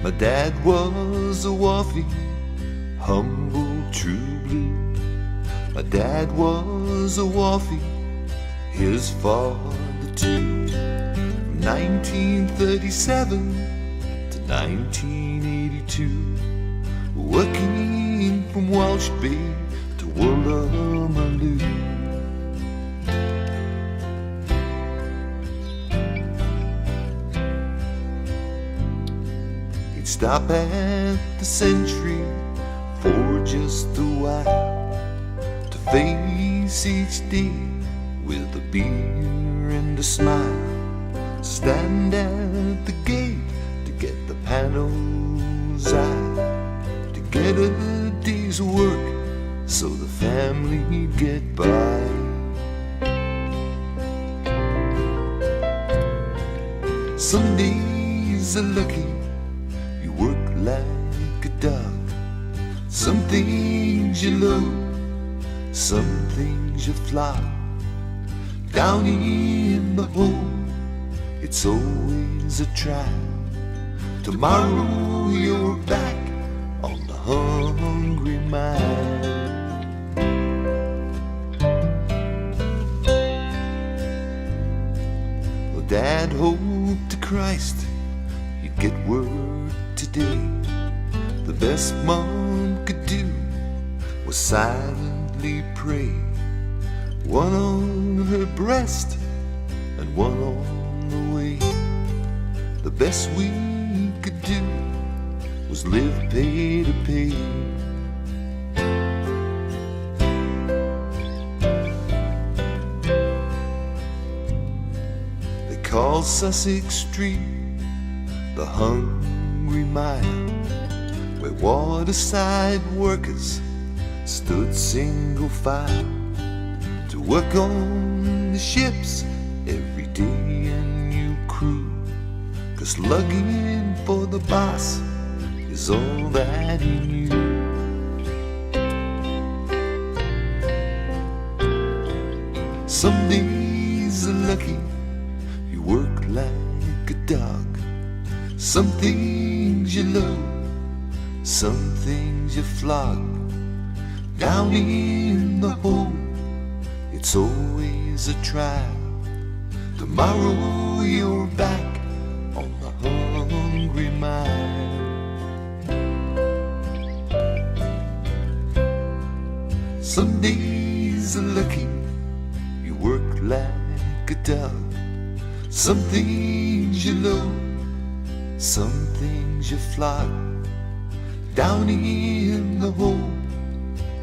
My dad was a wharfie, humble, true blue. My dad was a wharfie, his father too. From 1937 to 1982, working from Walsh Bay to Woolloomooloo. He'd stop at the Century for just a while, to face each day with a beer and a smile. Stand at the gate to get the panels out, to get a day's work so the family'd get by. Some days are lucky, you work like a dog. Some things you love, some things you flog. Down in the hole, it's always a trial. Tomorrow you're back on the hungry mile. Well, Dad hoped to Christ you'd get word today. The best Mom could do was silently pray. One on her breast and one on the way. The best we could do was live pay to pay. They call Sussex Street the Hungry Mile, where waterside workers stood single file to work on the ships every day. A new crew, 'cause lugging for the boss is all that he knew. Some days are lucky, you work like a dog. Some things you love, some things you flog. Down in the hole, it's always a trial. Tomorrow you're back on the hungry mile. Some days are lucky, you work like a dog. Some things you love, some things you flog. Down in the hole,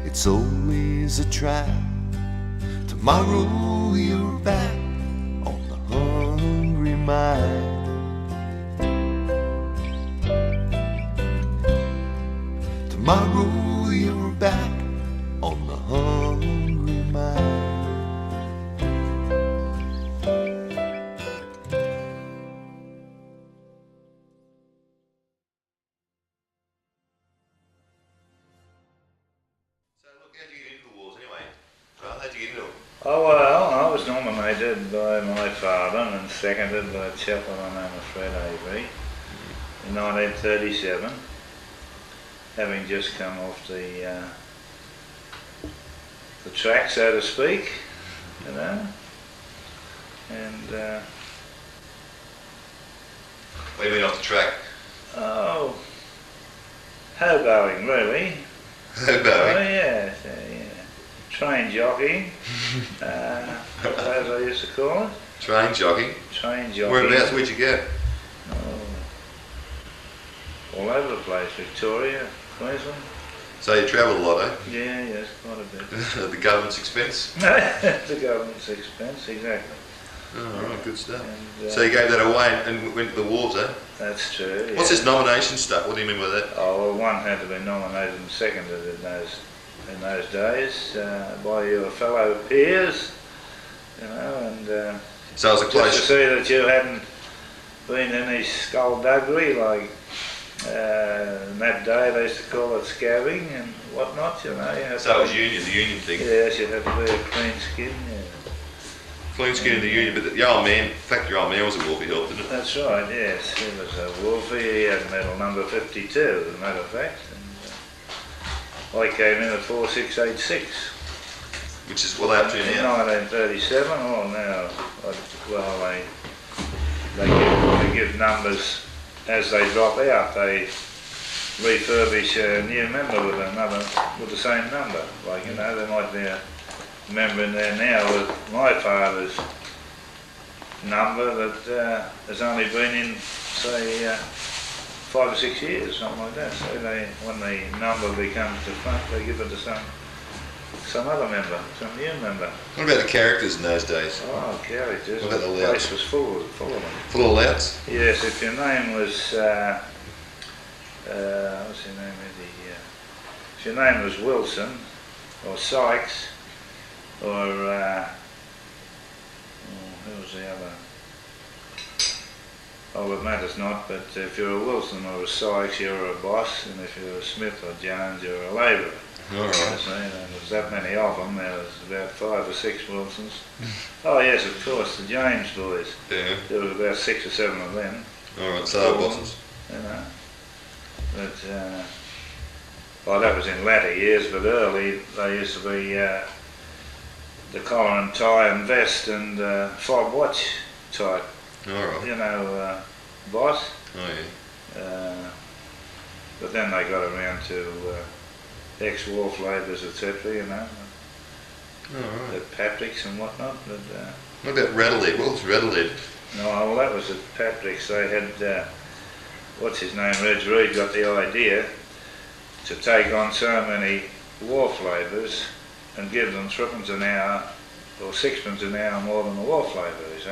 it's always a trial. Tomorrow you're back on the hungry mile. Tomorrow you're back on the hungry mile. Oh well, I was nominated by my father and seconded by a chaplain I know Fred A.B. in 1937, having just come off the track, so to speak, you know. And what do you mean off the track? oh, hoboing really. Hoboing? Oh yeah, train jockeying, as I used to call it. Train jockeying? Train jockeying. Whereabouts would you go? Oh, all over the place, Victoria, Queensland. So you travel a lot, eh? Yeah, yes, quite a bit. At the government's expense? The government's expense, exactly. Oh, right, good stuff. And, so you gave that away and went to the wharves, eh? That's true. What's yeah. this nomination stuff? What do you mean by that? Oh, well, one had to be nominated and seconded in those days by your fellow peers, you know, and so it was a just close... to see that you hadn't been any skullduggery like in that day they used to call it scabbing and whatnot, you know. You So it was union, the union thing? Yes, you had to be a clean skin, yeah. Clean skin in the union, but your old man, in fact your old man was a wharfie help, didn't it? That's right, yes. He was a wharfie. He had medal number 52, as a matter of fact. And, I came in at 4686. Which is well after you In now. 1937, oh now, they give numbers as they drop out. They refurbish a new member with the same number. Like, you know, there might be a member in there now with my father's number that has only been in, say, 5 or 6 years, something like that. So when the number becomes defunct, they give it to some other member, some new member. What about the characters in those days? Oh, characters. What about the The louts? place was full of them. Full of louts? Yes, if your name was, what's your name? If your name was Wilson, or Sykes, or, who was the other? Oh, it matters not, but if you're a Wilson or a Sykes, you're a boss, and if you're a Smith or Jones, you're a labourer. Alright. So, there was that many of them. There was about 5 or 6 Wilsons. Oh yes, of course, the James boys. Yeah. There was about 6 or 7 of them. Alright, so they bosses. You know, but well, that was in latter years. But early, they used to be the collar and tie and vest and fob watch type. Alright. You know, boss. Oh yeah. But then they got around to ex-wharf labourers, etc. You know, Alright. the Patrick's and whatnot. But What about Rattlehead? What was Rattlehead? no, well, that was at Patrick's. They had what's his name, Reg Reed, got the idea to take on so many wharf labourers and give them 3p an hour or 6p an hour more than the wharf labourers,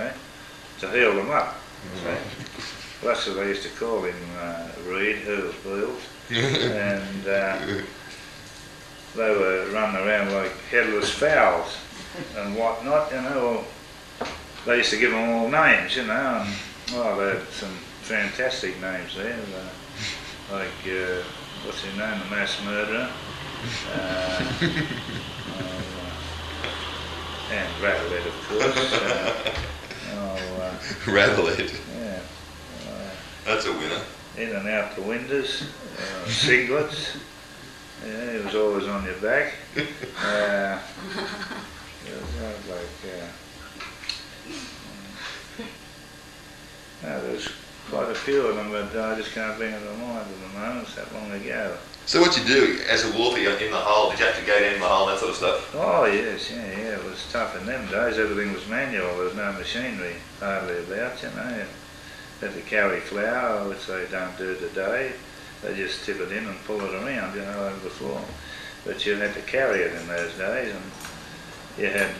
to heal them up. Right. Well, that's what they used to call him, Reed, Hurls Beals. And they were running around like headless fowls and whatnot, you know. They used to give them all names, you know, and they had some fantastic names there, like, what's his name, the mass murderer, and Rattlehead, of course. Rattlehead. Yeah. That's a winner. In and out the windows, singlets. Yeah, he was always on your back. It was like, there's quite a few of them, but I just can't bring it to mind at the moment. It's that long ago. So what you do as a wharfie in the hull? Did you have to go down in the hull and that sort of stuff? Oh yes, yeah, it was tough in them days. Everything was manual. There was no machinery hardly about, you know. You had to carry flour, which they don't do today. They just tip it in and pull it around, you know, over the floor. But you had to carry it in those days, and you had,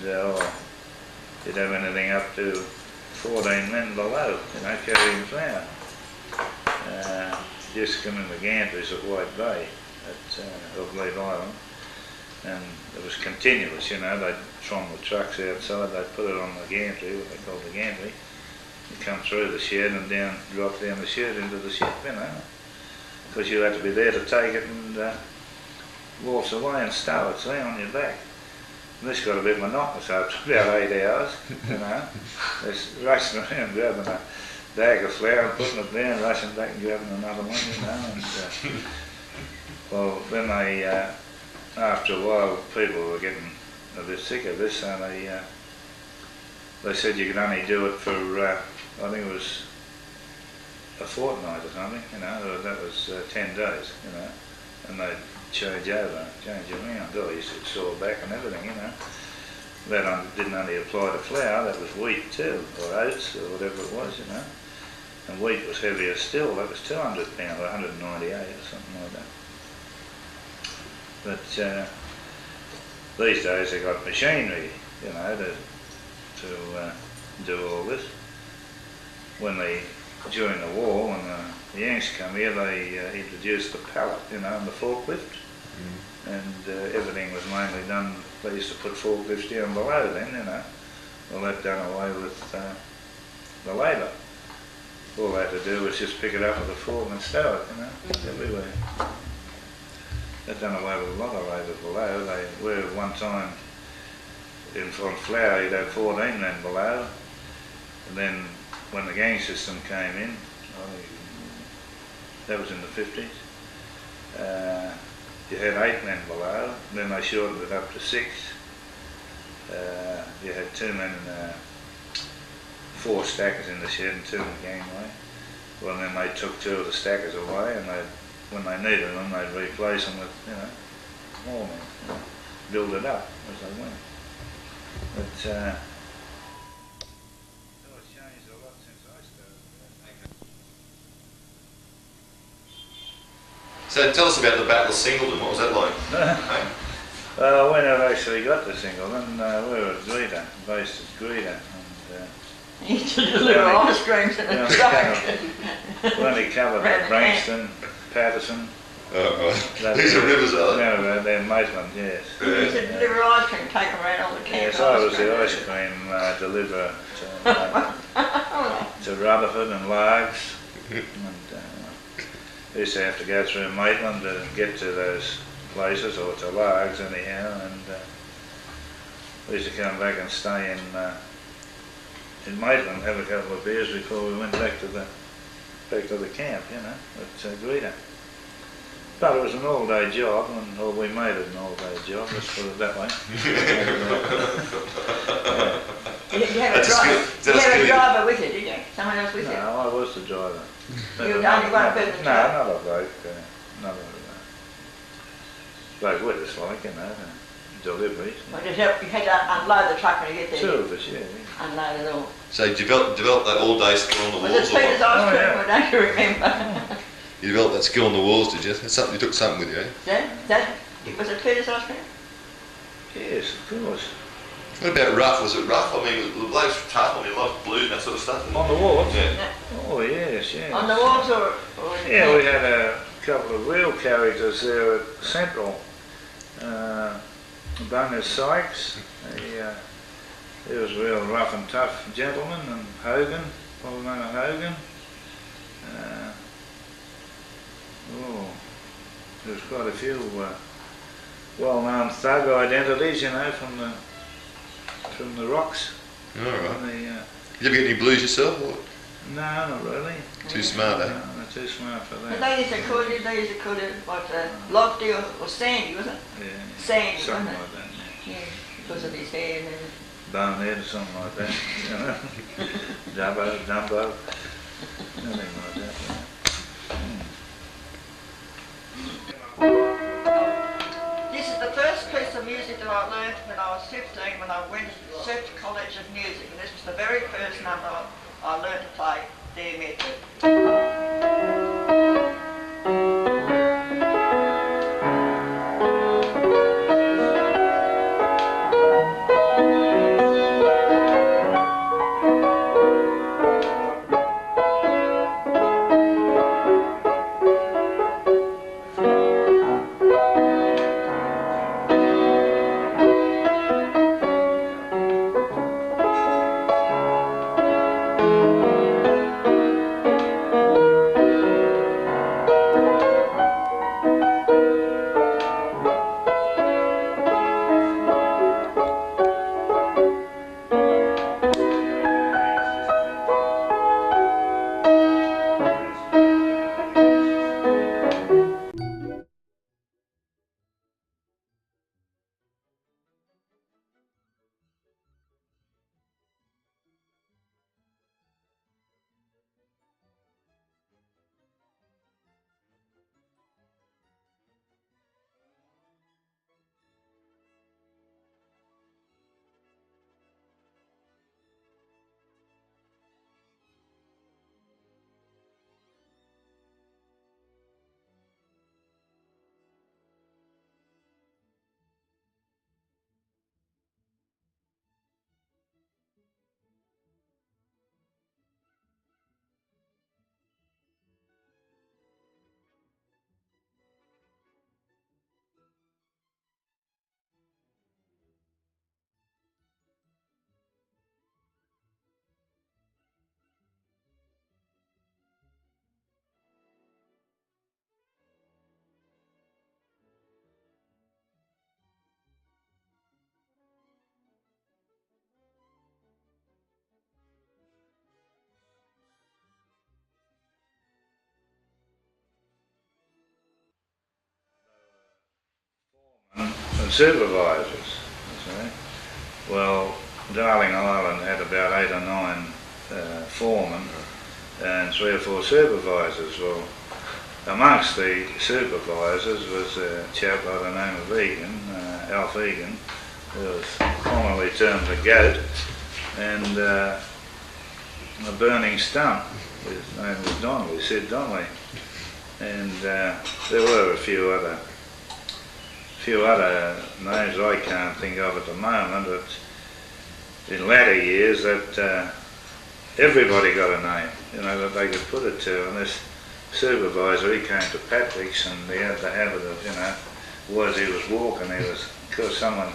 you'd have anything up to 14 men below, you know, carrying flour. Just come in the gantries at White Bay, of Leave Island, and it was continuous, you know. They'd from the trucks outside, they'd put it on the gantry, what they call the gantry. You come through the shed and drop down the shed into the ship, you know, because you had to be there to take it and waltz away and stow it, see, on your back. And this got a bit monotonous after about 8 hours, you know. Just rushing around grabbing a bag of flour and putting it down, rushing back and grabbing another one, you know. And, well, then they, after a while, people were getting a bit sick of this, so they said you could only do it for, I think it was a fortnight or something, you know. That was 10 days, you know, and they'd change around. Oh, you should saw back and everything, you know. That didn't only apply to flour, that was wheat too, or oats, or whatever it was, you know. And wheat was heavier still, that was 200 pounds, or 198 or something like that. But these days they got machinery, you know, to do all this. During the war, when the Yanks come here, they introduced the pallet, you know, and the forklift. And everything was mainly done, they used to put forklifts down below then, you know. Well, that done away with the labour. All they had to do was just pick it up with a fork and stow it, you know, everywhere. That done away with a lot of labour below. They were one time, in front flour you'd have 14 then below, and then when the gang system came in, that was in the 50s, you had 8 men below, and then they shortened it up to 6. You had 2 men, 4 stackers in the shed and 2 in the gangway. Well, then they took 2 of the stackers away, and when they needed them, they'd replace them with, more men, build it up as they went. But it's changed a lot since I started. So tell us about the Battle of Singleton. What was that like? Well, we never actually got to Singleton. We were at Greta, based at Greta. You used to deliver ice creams in a truck. We only covered Brankston, Patterson. These are rivers, are they? No, they're Maitland, yes. You used to deliver ice cream, take them around all the camps. Yes, I was the ice cream deliverer to Rutherford and Largs. And, we used to have to go through Maitland to get to those places, or to Largs anyhow, and we used to come back and stay in Maitland, have a couple of beers before we went back to the camp, at Greta. But it was an all-day job, or we made it an all-day job, let's put it that way. You had a driver with you, did you? Someone else with you? No, I was the driver. You were the only one person? No, another bloke. Bloke with us, deliveries. Well, you had to unload the truck when you get there. 2 of us, yeah. Unload it all. So you developed that all-day skill on the Was walls? it Peter's ice cream, yeah. or don't you remember? You developed that skill on the walls, did you? That's something, you took something with you, eh? Was it Peter's ice cream? Yes, of course. What about rough? Was it rough? I mean, the blokes were tough. I mean, like blues and that sort of stuff. On the walls? Yeah. Oh, yes, yes. On the walls or Yeah, we had a couple of real characters there at Central. Bunner Sykes, he was a real rough and tough gentleman, and Hogan, well known as Hogan. There's quite a few well-known thug identities, from the rocks. All right. Did you ever get any blues yourself? Or? No, not really. Too smart, eh? No, they're too smart for But that. they used to call it Lofty or Sandy, wasn't it? Yeah, Sandy, something wasn't like that. Yeah, because of his hair and everything. Bonehead or something like that. Dumbo, nothing like that. This is the first piece of music that I learned when I was 15, when I went to Sussex College of Music, and this was the very first number I learned to play, their method. and supervisors. You see. Well, Darling Island had about 8 or 9 foremen and 3 or 4 supervisors. Well, amongst the supervisors was a chap by the name of Egan, Alf Egan, who was commonly termed the goat, and a burning stump. His name was Donnelly, Sid Donnelly, and there were a few other names I can't think of at the moment, but in latter years that everybody got a name, you know, that they could put it to, and this supervisor, he came to Patrick's and he had the habit of, you know, as he was walking, because someone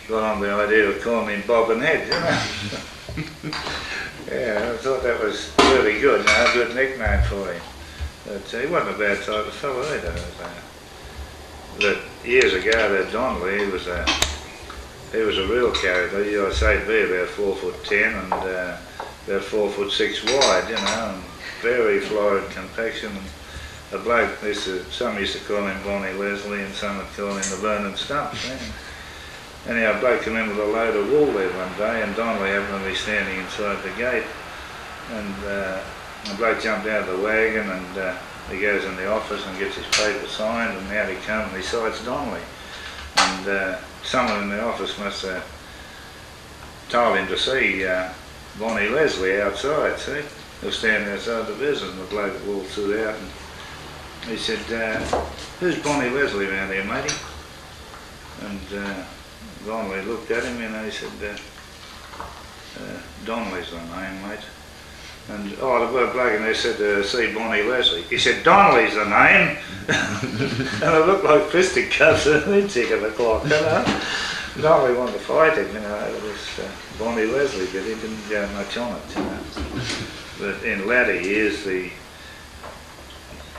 got on the idea of calling him Bob and Head, you know. Yeah, I thought that was really good, you know, a good nickname for him. But he wasn't a bad type of fellow either. But years ago, that Donnelly, he was a real character. I'd say he'd be about 4'10" and about 4'6" wide, you know, and very florid complexion. And a bloke, some used to call him Bonnie Leslie and some would call him the Burning Stump. Anyhow, a bloke came in with a load of wool there one day, and Donnelly happened to be standing inside the gate, and the bloke jumped out of the wagon, and he goes in the office and gets his paper signed, and out he comes and he cites Donnelly. And someone in the office must have told him to see Bonnie Leslie outside, see? They were standing outside the business, and the bloke waltzed out, and he said, "Who's Bonnie Leslie around here, matey?" And Donnelly looked at him and he said, "Donnelly's the name, mate." And the bloke in there said, "See Bonnie Leslie." He said, "Donnelly's the name." And it looked like fisticuffs at the tick of the clock, you know. Donnelly wanted to fight him, you know, over this Bonnie Leslie, but he didn't go much on it, you know. But in latter years,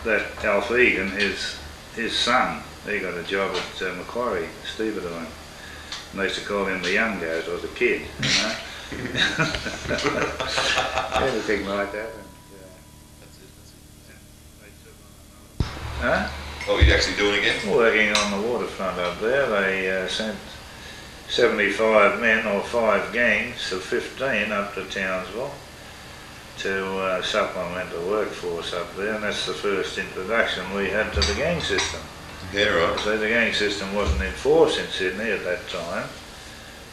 that Alf Egan, his son, he got a job at Macquarie, Stevedore. And they used to call him the young goat or the kid, you know. Anything like that. Huh? What were you actually doing again? Working on the waterfront up there. They sent 75 men or 5 gangs of 15 up to Townsville to supplement the workforce up there, and that's the first introduction we had to the gang system. Yeah, right. So the gang system wasn't in force in Sydney at that time.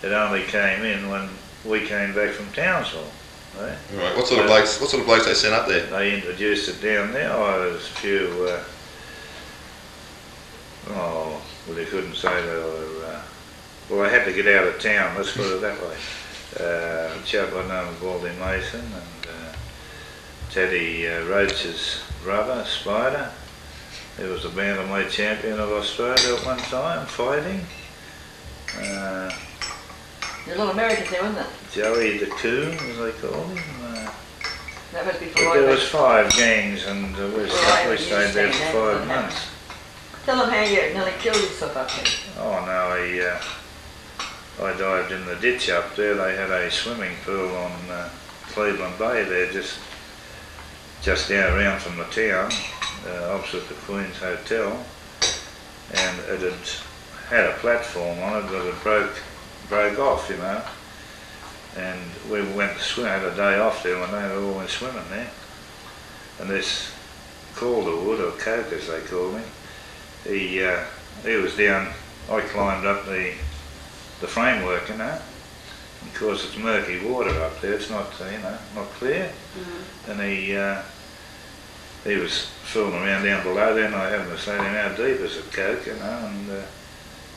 It only came in when we came back from Townsville. Right? Right. What sort of blokes they sent up there? They introduced it down there. There's a few. You couldn't say they were. Well, they had to get out of town. Let's put it that way. A chap by the name of Baldy Mason and Teddy Roach's brother, Spider. He was the bantamweight champion of Australia at one time, fighting. There's a lot of Americans there, wasn't there? Joey the Coon, as they called him. That must be for But there was 5 gangs, and we stayed there for 5 months. Tell them how you nearly killed yourself up there. Oh no, I dived in the ditch up there. They had a swimming pool on Cleveland Bay there, just down around from the town, opposite the Queen's Hotel, and it had a platform on it, but it broke off, you know. And we went to swim, had a day off there one day, we all went swimming there. And this Calderwood, or Coke as they called him, he was down, I climbed up the framework, you know. Of course it's murky water up there, it's not, you know, not clear. Mm-hmm. And he was fooling around down below there, and I happened to say to him, "How deep is it, Coke?" you know, and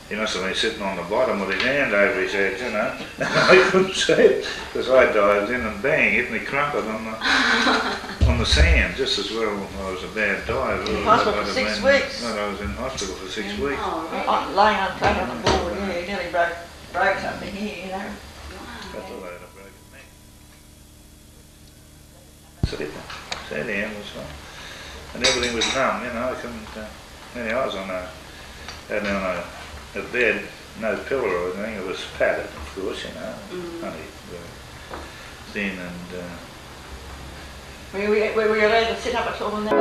he must have been sitting on the bottom with his hand over his head, you know. I couldn't see it, because I dived in and bang, hit me crumpet on the sand, just as well I was a bad diver. In hospital for 6 weeks? No, I was in hospital for 6 weeks. Oh, lying on flat on the board, yeah, he nearly broke something here, you know. I thought I had a broken neck. So anyhow, it was fun. And everything was numb, you know, I couldn't, anyhow, I was on a bed, no pillow or anything, it was padded, of course, you know, honey, thin and... Were you allowed to sit up at all on that?